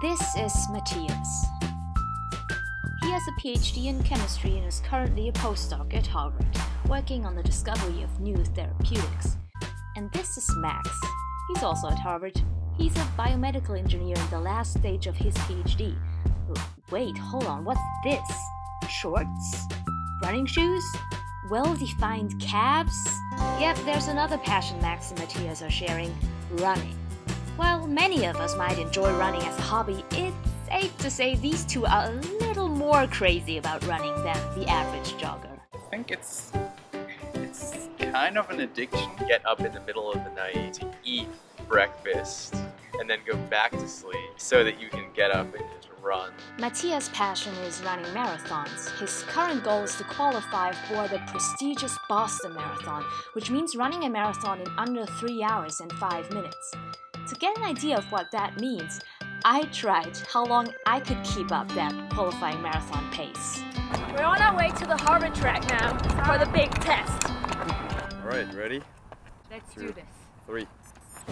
This is Matthias. He has a PhD in chemistry and is currently a postdoc at Harvard, working on the discovery of new therapeutics. And this is Max. He's also at Harvard. He's a biomedical engineer in the last stage of his PhD. Wait, hold on, what's this? Shorts? Running shoes? Well-defined calves? Yep, there's another passion Max and Matthias are sharing: running. While many of us might enjoy running as a hobby, it's safe to say these two are a little more crazy about running than the average jogger. I think it's kind of an addiction. Get up in the middle of the night to eat breakfast and then go back to sleep so that you can get up and just run. Matthias' passion is running marathons. His current goal is to qualify for the prestigious Boston Marathon, which means running a marathon in under 3 hours and 5 minutes. To get an idea of what that means, I tried how long I could keep up that qualifying marathon pace. We're on our way to the Harvard track now for the big test. Alright, ready? Let's do this. 3. I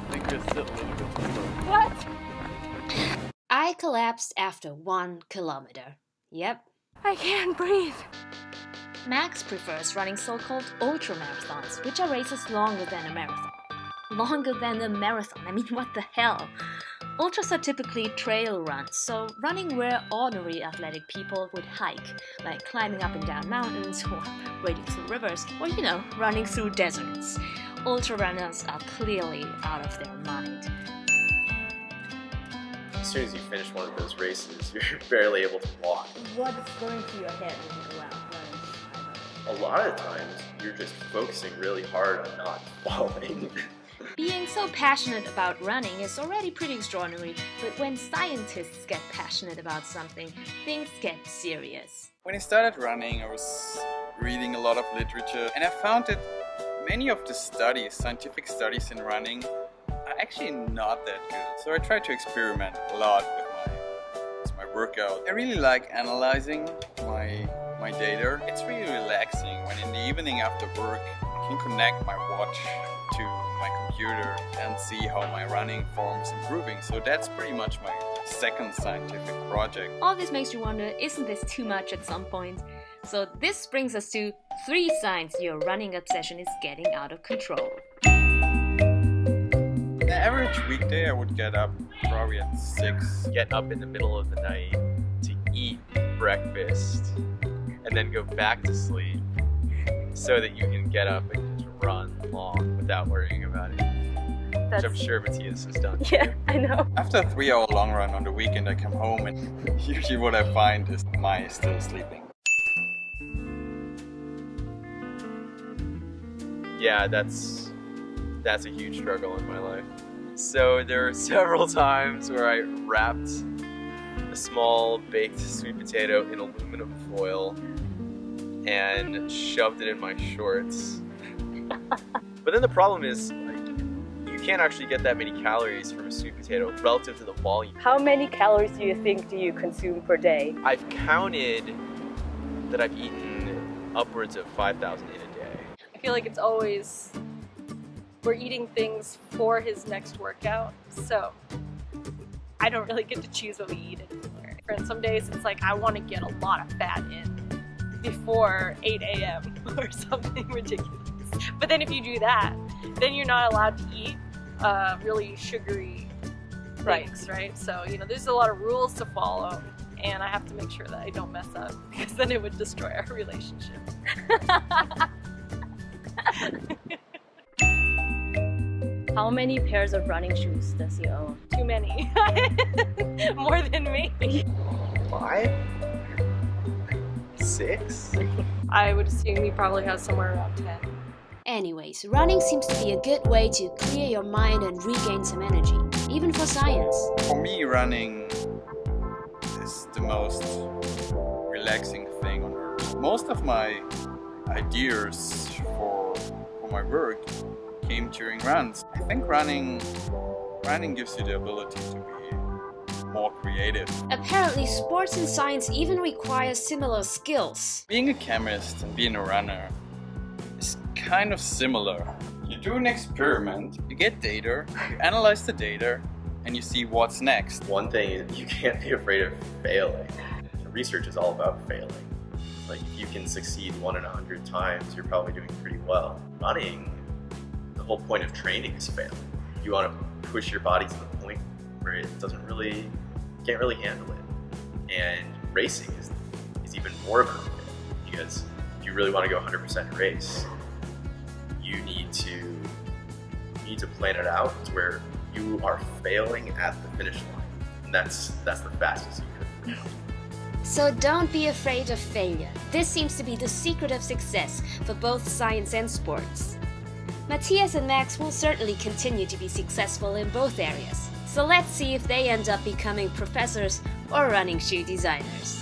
think you're still a little bit too slow. What? I collapsed after 1 kilometer. Yep. I can't breathe. Max prefers running so-called ultramarathons, which are races longer than a marathon. Longer than a marathon, I mean, what the hell? Ultras are typically trail runs, so running where ordinary athletic people would hike, like climbing up and down mountains, or wading through rivers, or running through deserts. Ultra runners are clearly out of their mind. As soon as you finish one of those races, you're barely able to walk. What is going through your head when you go out running? A lot of times, you're just focusing really hard on not falling. Being so passionate about running is already pretty extraordinary, but when scientists get passionate about something, things get serious. When I started running, I was reading a lot of literature, and I found that many of the studies, scientific studies in running, are actually not that good. So I tried to experiment a lot with my workout. I really like analyzing my data. It's really relaxing when in the evening after work I can connect my watch to my computer and see how my running form is improving. So that's pretty much my second scientific project. All this makes you wonder, isn't this too much at some point? So this brings us to 3 signs your running obsession is getting out of control. The average weekday I would get up probably at 6. Get up in the middle of the night to eat breakfast and then go back to sleep so that you can get up and just run long without worrying about it. Which I'm sure Matthias has done. Yeah, I know. After a 3-hour long run on the weekend, I come home and usually what I find is Maya is still sleeping. Yeah, that's a huge struggle in my life. So there are several times where I wrapped a small baked sweet potato in aluminum foil and shoved it in my shorts. But then the problem is, you can't actually get that many calories from a sweet potato relative to the volume. How many calories do you think do you consume per day? I've counted that I've eaten upwards of 5,000 in a day. I feel like it's always, we're eating things for his next workout, so I don't really get to choose what we eat anymore. And some days it's like I want to get a lot of fat in before 8 a.m. or something ridiculous. But then if you do that, then you're not allowed to eat really sugary things, right? So, there's a lot of rules to follow, and I have to make sure that I don't mess up, because then it would destroy our relationship. How many pairs of running shoes does he own? Too many. More than me. 5? 6? I would assume he probably has somewhere around 10. Anyways, running seems to be a good way to clear your mind and regain some energy, even for science. For me, running is the most relaxing thing on earth. Most of my ideas for my work came during runs. I think running gives you the ability to be more creative. Apparently, sports and science even require similar skills. Being a chemist and being a runner is kind of similar. You do an experiment, you get data, you analyze the data, and you see what's next. One thing is you can't be afraid of failing. Research is all about failing. Like, if you can succeed 1 in 100 times, you're probably doing pretty well. Running, the whole point of training is failing. You want to push your body to the point where it can't really handle it. And racing is even more of a fail, because if you really want to go 100% race, you need to plan it out to where you are failing at the finish line, and that's the fastest you could. So don't be afraid of failure. This seems to be the secret of success for both science and sports. Matthias and Max will certainly continue to be successful in both areas. So let's see if they end up becoming professors or running shoe designers.